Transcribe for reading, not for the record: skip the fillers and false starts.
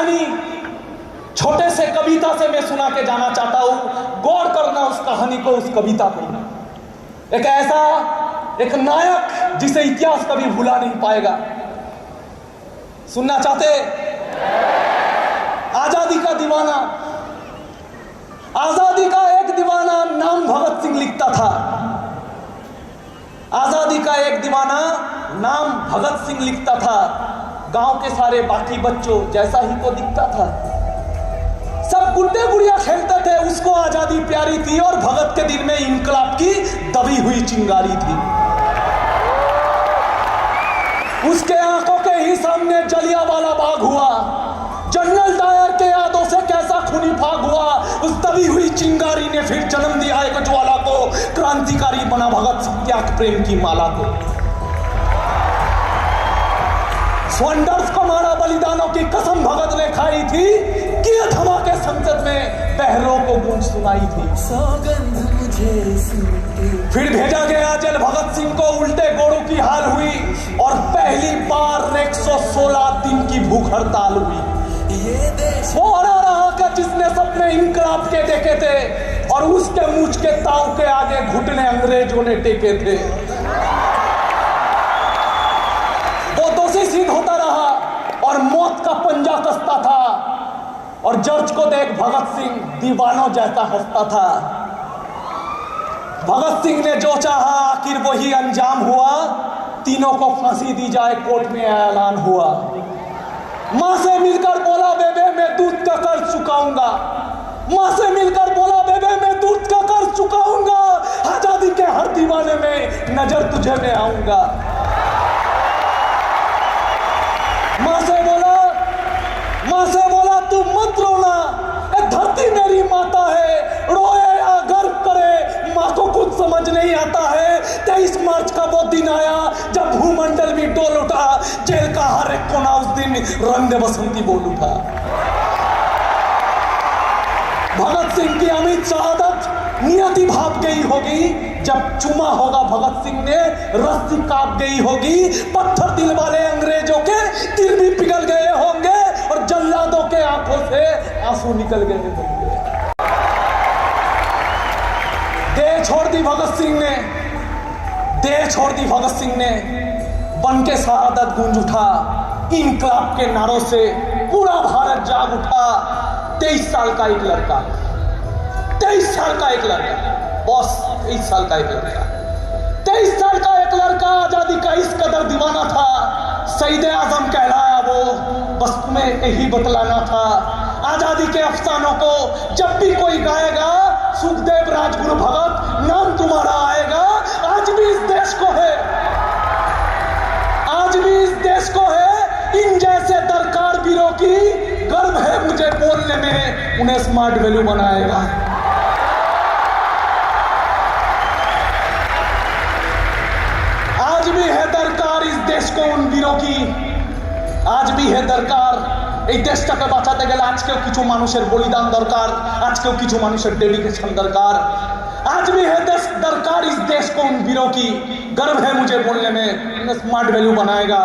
कहानी छोटे से कविता से मैं सुना के जाना चाहता हूं। गौर करना उस कहानी को, उस कविता को। एक ऐसा एक नायक जिसे इतिहास कभी भुला नहीं पाएगा। सुनना चाहते? आजादी का दीवाना। आजादी का एक दीवाना नाम भगत सिंह लिखता था। आजादी का एक दीवाना नाम भगत सिंह लिखता था। गांव के सारे बाकी बच्चों जैसा ही तो दिखता था। सब गुड्डे गुड़िया खेलते थे, उसको आजादी प्यारी थी और भगत के दिल में इंकलाब की दबी हुई चिंगारी थी। उसके आंखों के ही सामने जलियांवाला बाग हुआ। जनरल डायर के यादों से कैसा खूनी फाग हुआ। उस दबी हुई चिंगारी ने फिर जन्म दिया एक ज्वाला को। क्रांतिकारी बना भगत सिंह त्याग प्रेम की माला को। स्वंडर्स को मारा, बलिदानों की कसम भगत ने खाई थी। किए धमाके संसद में, बहरों को गूंज सुनाई थी। सौगंध मुझे सुनती। फिर भेजा गया जेल भगत सिंह को, उल्टे घोड़ों की हाल हुई और पहली बार 116 दिन की भूख हड़ताल हुई। ये देश वो रहा कि जिसने सपने इंकलाब के देखे थे और उसके मूंछ के ताव के आगे घुटने अंग्रेजों ने टेके थे। वो दोषी सिद्ध होता रहा और मौत का पंजा कसता था। और जज को देख भगत सिंह दीवानों जैसा हंसता था। भगत सिंह ने जो चाहा आखिर वही अंजाम हुआ। तीनों को फांसी दी जाए, कोर्ट में ऐलान हुआ। मां से मिलकर बोला बेबे मैं दूध का कर्ज चुकाऊंगा। मां से मिलकर बोला बेबे मैं दूध का कर्ज चुकाऊंगा। आजादी के हर दीवाने में नजर तुझे में आऊंगा। मां से बोला तू मत रोना, धरती मेरी माता है। रोए या गर्व करे, मां को कुछ समझ नहीं आता है। 23 मार्च का वो दिन आया जब भूमंडल भी डोल उठा। जेल का हर एक कोना उस दिन रंग बसंती बोल उठा। भगत सिंह की अमित शहादत नियति भाप गई होगी। जब चुमा होगा भगत सिंह ने, रस्सी कांप गई होगी। पत्थर दिल वाले अंग्रेजों के दिल भी पिघल गए होंगे और जल्लादों के आंखों से आंसू निकल गए होंगे। देह छोड़ दी भगत सिंह ने, देह छोड़ दी भगत सिंह ने। बन के शहादत गूंज उठा। इंकलाब के नारों से पूरा भारत जाग उठा। 23 साल का एक लड़का, 23 साल का एक लड़का, बॉस 23 साल का एक लड़का, 23 साल का एक लड़का आजादी का इस कदर दीवाना था। शहीद आजम कहलाया वो, बस तुम्हें यही बतलाना था। आजादी के अफसानों को जब भी कोई गाएगा, सुखदेव राजगुरु भगत नाम तुम्हारा आएगा। आज भी इस देश को है, आज भी इस देश को है इन जैसे दरकार वीरों की। गर्व है मुझे बोलने में, उन्हें स्मार्ट वैल्यू बनाएगा। आज भी है दरकार इस देश को उन वीरों की। आज भी है दरकार এই দেশটাকে বাঁচাতে গেলে আজকেও কিছু মানুষের বলিদান দরকার, আজকেও কিছু মানুষের ডেডিকেশন দরকার। आज भी है देश दरकार इस देश को उन वीरों की। गर्व है मुझे बोलने में, स्मार्ट वैल्यू बनाएगा।